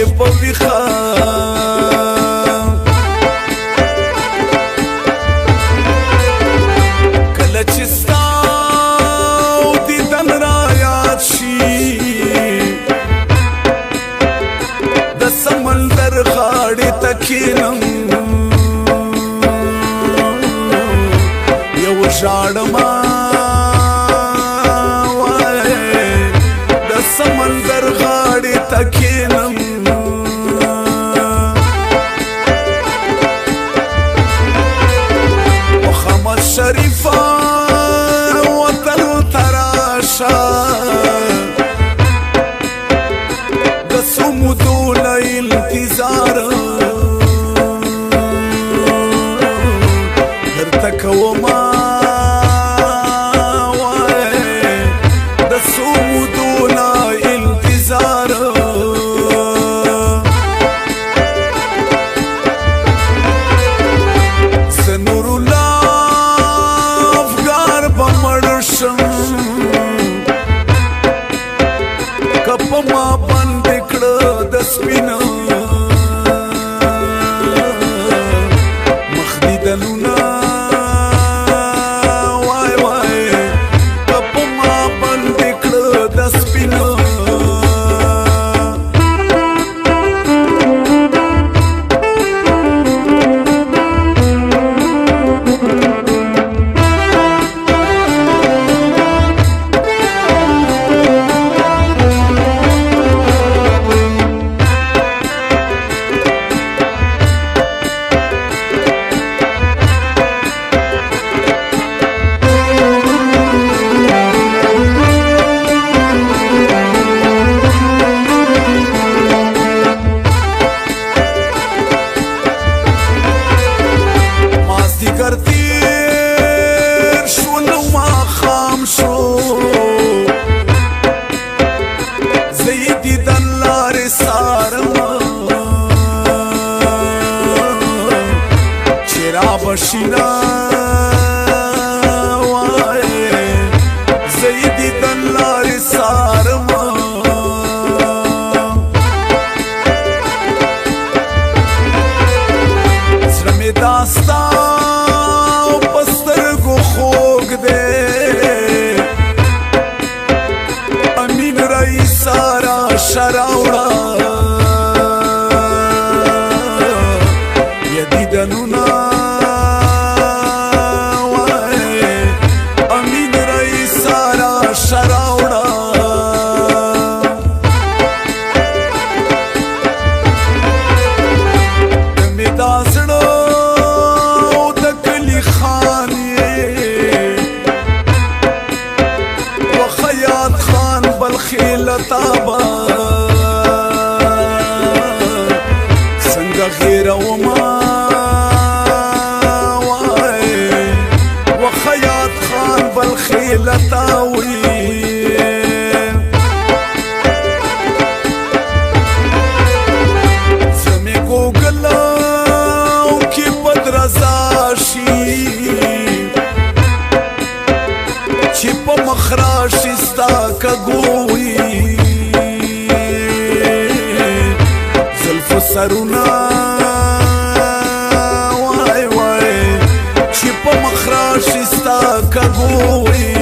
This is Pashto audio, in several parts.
شپې په ویښه کله چې ستا دیدن را یاد شي د سمندر غاړې ته کښېنم یو ژاړمه سمندر غاړې ته کښېنم محمد شریفه وطن ته راشه د څو مودو له انتظاره درته کومه ما بند کړه د سپینه مخ دیدنونه وای وای کپ ما بند کړه د سپینه بشینا وای زیدی دن لاری سارما زرمی داستا پسترگو خوگ دے امین رئی سارا شراوڑا یدی دنونا خیلتابا څنګه غیر وما وای وخیات خان بل خیلتاوي زمي ګوګل او کې بدرزا شي چې په مخراشي ستا کګوي زلف سرونا وای وای چې په مخراشي ستا کګوي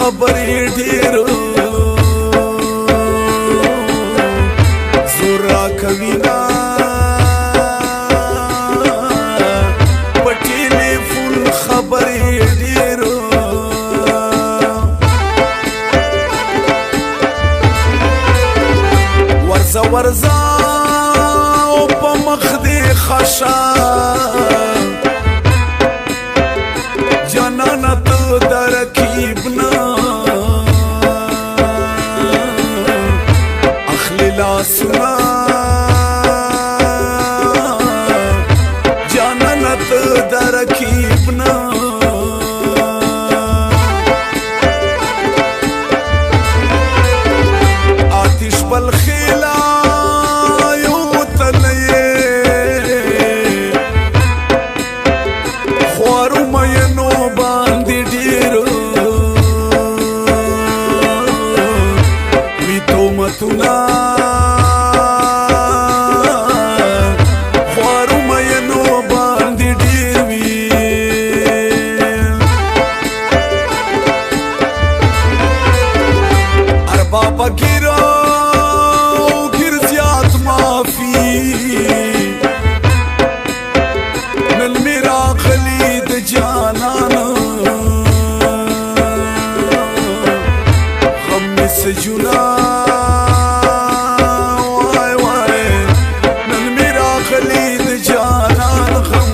خبرې ډېر زور راکوي نه په ټیلیفون خبرې ډېر ورځه پرزا او په مخ دې خشا جانانه ته د رقیب نه اخلي لاسونه جانانه ته د رقیب نه بالخلا یو تلې خوارو مینو باندې ډېر وی تومتونه خوارو مینو باندې ډېر وی اربابا ګیرو نن میرا خلید جانانا غم میں سجنا وائے وائے نن میرا خلید جانان غم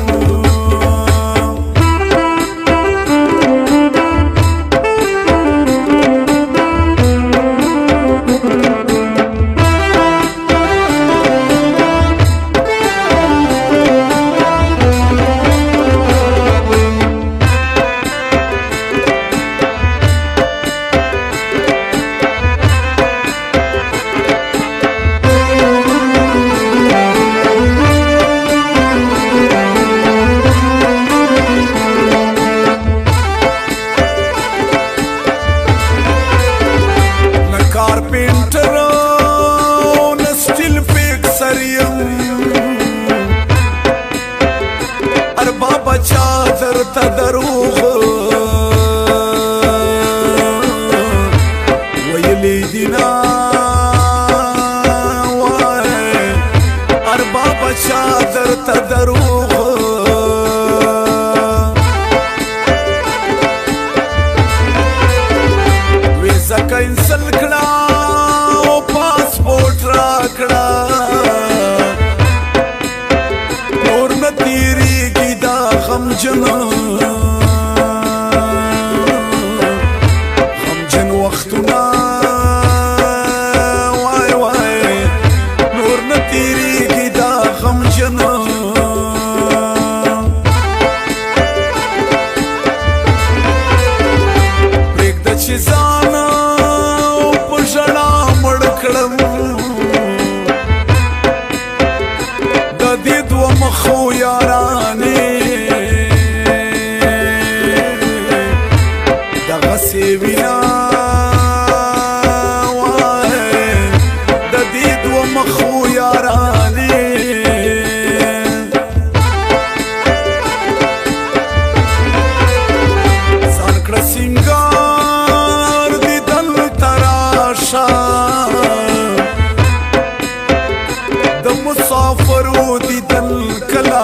कारपेंटर न still fixer अर बाबा चादर तदरूग वयली दिना वाय अर बाबा चादर तदरूग वीजा कैंसल कड़ा पासपोर्ट राकड़ा और न तेरी गिदा हमजन वक्तुना वाय वाय नूर न तेरी गिदा हमजन ब्रेक द चिजाना उपजड़ा मड़कड़म ददी दो मखो याराने दगा सेविया वाए ददी दो मखो याराने सानकड़ा सिंगार दी दल तराशा द मुसाफरो दी दल कला